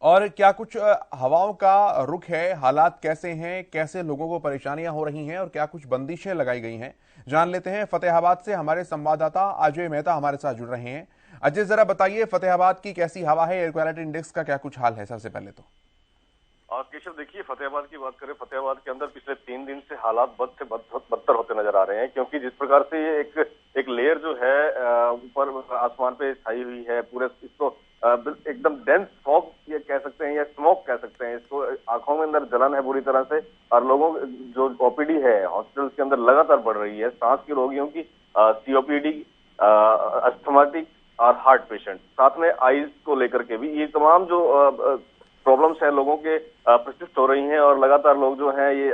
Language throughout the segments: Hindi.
और क्या कुछ हवाओं का रुख है, हालात कैसे हैं, कैसे लोगों को परेशानियां हो रही हैं और क्या कुछ बंदिशें लगाई गई हैं, जान लेते हैं। फतेहाबाद से हमारे संवाददाता अजय मेहता हमारे साथ जुड़ रहे हैं। अजय, जरा बताइए फतेहाबाद की कैसी हवा है, एयर क्वालिटी इंडेक्स का क्या कुछ हाल है सबसे पहले तो। केशव, देखिए, फतेहाबाद की बात करें, फतेहाबाद के अंदर पिछले 3 दिन से हालात बद से बदतर होते नजर आ रहे हैं, क्योंकि जिस प्रकार से ये एक लेयर जो है ऊपर आसमान पे छाई हुई है, पूरे इसको एकदम डेंस फॉग ये कह सकते हैं या स्मोक कह सकते हैं इसको। आंखों में अंदर जलन है बुरी तरह से, और लोगों जो ओपीडी है हॉस्पिटल्स के अंदर लगातार बढ़ रही है। सांस के रोगियों की सीओपीडी, अस्थमाटिक और हार्ट पेशेंट, साथ में आईज को लेकर के भी ये तमाम जो प्रॉब्लम्स है लोगों के प्रशिष्ट हो रही हैं, और लगातार लोग जो हैं ये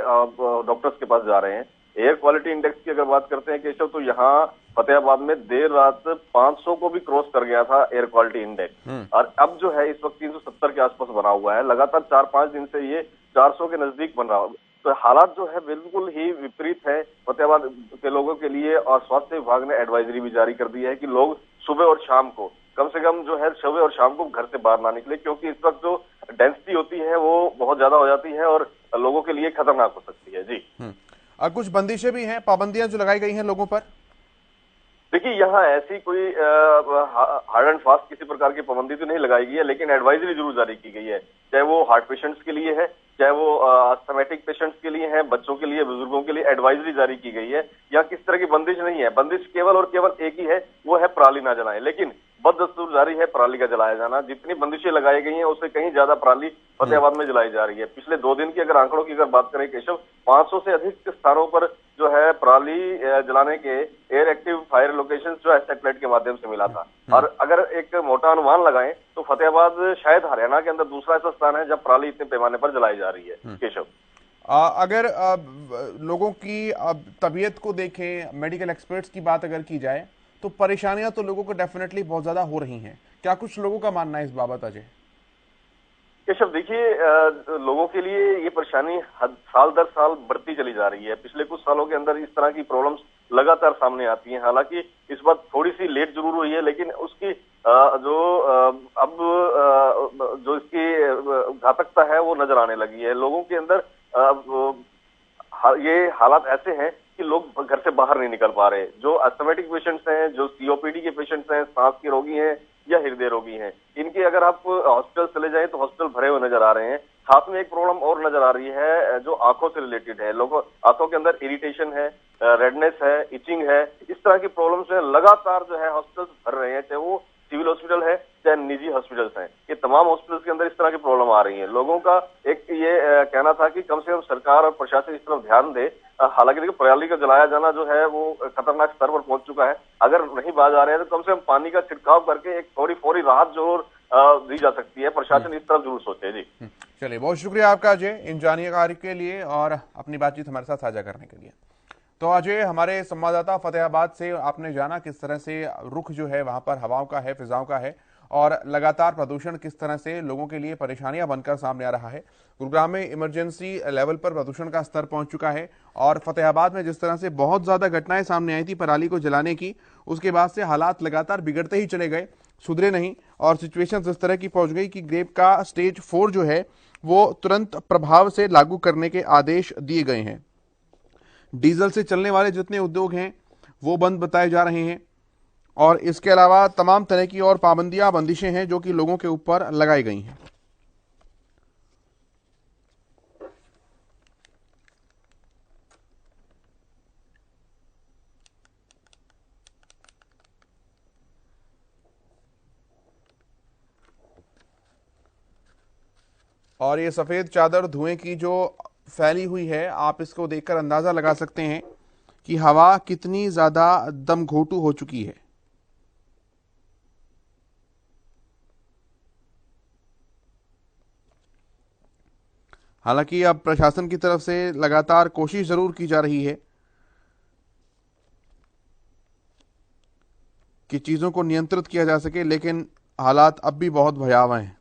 डॉक्टर्स के पास जा रहे हैं। एयर क्वालिटी इंडेक्स की अगर बात करते हैं केशव, तो यहाँ फतेहाबाद में देर रात 500 को भी क्रॉस कर गया था एयर क्वालिटी इंडेक्स, और अब जो है इस वक्त 370 के आसपास बना हुआ है। लगातार 4-5 दिन से ये 400 के नजदीक बन रहा है। तो हालात जो है बिल्कुल ही विपरीत है फतेहाबाद के लोगों के लिए, और स्वास्थ्य विभाग ने एडवाइजरी भी जारी कर दी है कि लोग सुबह और शाम को कम से कम जो है सुबह और शाम को घर से बाहर ना निकले, क्योंकि इस वक्त जो डेंसिटी होती है वो बहुत ज्यादा हो जाती है और लोगों के लिए खतरनाक हो सकती है। जी, कुछ बंदिशें भी हैं, पाबंदियां जो लगाई गई हैं लोगों पर। देखिए, यहाँ ऐसी कोई हार्ड एंड फास्ट किसी प्रकार की पाबंदी तो नहीं लगाई गई है, लेकिन एडवाइजरी जरूर जारी की गई है, चाहे वो हार्ट पेशेंट्स के लिए है, चाहे वो अस्थमैटिक पेशेंट्स के लिए है, बच्चों के लिए, बुजुर्गों के लिए एडवाइजरी जारी की गई है। यहाँ किस तरह की बंदिश नहीं है, बंदिश केवल और केवल एक ही है, वो है पराली ना जलाएं। लेकिन बददस्तूर जारी है पराली का जलाया जाना। जितनी बंदिशें लगाई गई हैं उससे कहीं ज्यादा पराली फतेहाबाद में जलाई जा रही है। पिछले 2 दिन की अगर आंकड़ों की अगर बात करें केशव, 500 से अधिक स्थानों पर जो है पराली जलाने के एयर एक्टिव फायर लोकेशन जो है सैटेलाइट के माध्यम से मिला था। और अगर एक मोटा अनुमान लगाएं तो फतेहाबाद शायद हरियाणा के अंदर दूसरा ऐसा स्थान है जब पराली इतने पैमाने पर जलाई जा रही है। केशव, अगर लोगों की तबीयत को देखें, मेडिकल एक्सपर्ट्स की बात अगर की जाए, तो परेशानियां तो लोगों को डेफिनेटली बहुत ज्यादा हो रही हैं। क्या कुछ लोगों का मानना है इस बाबत अजय? केशव, देखिए, लोगों के लिए ये परेशानी साल दर साल बढ़ती चली जा रही है। पिछले कुछ सालों के अंदर इस तरह की प्रॉब्लम्स लगातार सामने आती हैं। हालांकि इस बार थोड़ी सी लेट जरूर हुई है, लेकिन उसकी अब जो इसकी घातकता है वो नजर आने लगी है लोगों के अंदर। ये हालात ऐसे हैं कि लोग घर से बाहर नहीं निकल पा रहे। जो अस्थमेटिक पेशेंट्स हैं, जो सीओपीडी के पेशेंट्स हैं, सांस के रोगी हैं या हृदय रोगी हैं, इनके अगर आप हॉस्पिटल चले जाएं तो हॉस्पिटल भरे हुए नजर आ रहे हैं। साथ में एक प्रॉब्लम और नजर आ रही है जो आंखों से रिलेटेड है। लोगों आंखों के अंदर इरिटेशन है, रेडनेस है, इचिंग है, इस तरह की प्रॉब्लम्स है। लगातार जो है हॉस्पिटल भर रहे हैं, चाहे वो सिविल हॉस्पिटल है चाहे निजी हॉस्पिटल्स हैं। ये तमाम हॉस्पिटल्स के अंदर इस तरह की प्रॉब्लम आ रही है। लोगों का एक ये कहना था कि कम से कम सरकार और प्रशासन इस तरफ ध्यान दे। हालांकि देखिए, पराली का जलाया जाना जो है वो खतरनाक स्तर पर पहुंच चुका है। अगर नहीं बाज आ रहे हैं तो कम से कम पानी का छिड़काव करके एक फौरी राहत जरूर दी जा सकती है। प्रशासन इस तरफ जरूर सोचे। जी, चलिए, बहुत शुक्रिया आपका अजय इन जानकारी के लिए और अपनी बातचीत हमारे साथ साझा करने के लिए। तो अजय, हमारे संवाददाता फतेहाबाद से, आपने जाना किस तरह से रुख जो है वहां पर हवाओं का है, फिजाओं का है, और लगातार प्रदूषण किस तरह से लोगों के लिए परेशानियां बनकर सामने आ रहा है। गुरुग्राम में इमरजेंसी लेवल पर प्रदूषण का स्तर पहुंच चुका है, और फतेहाबाद में जिस तरह से बहुत ज्यादा घटनाएं सामने आई थी पराली को जलाने की, उसके बाद से हालात लगातार बिगड़ते ही चले गए, सुधरे नहीं, और सिचुएशन इस तरह की पहुंच गई कि ग्रेप का स्टेज 4 जो है वो तुरंत प्रभाव से लागू करने के आदेश दिए गए हैं। डीजल से चलने वाले जितने उद्योग हैं वो बंद बताए जा रहे हैं, और इसके अलावा तमाम तरह की और पाबंदियां, बंदिशें हैं जो कि लोगों के ऊपर लगाई गई हैं। और ये सफेद चादर धुएं की जो फैली हुई है, आप इसको देखकर अंदाजा लगा सकते हैं कि हवा कितनी ज्यादा दमघोटू हो चुकी है। हालांकि अब प्रशासन की तरफ से लगातार कोशिश जरूर की जा रही है कि चीजों को नियंत्रित किया जा सके, लेकिन हालात अब भी बहुत भयावह हैं।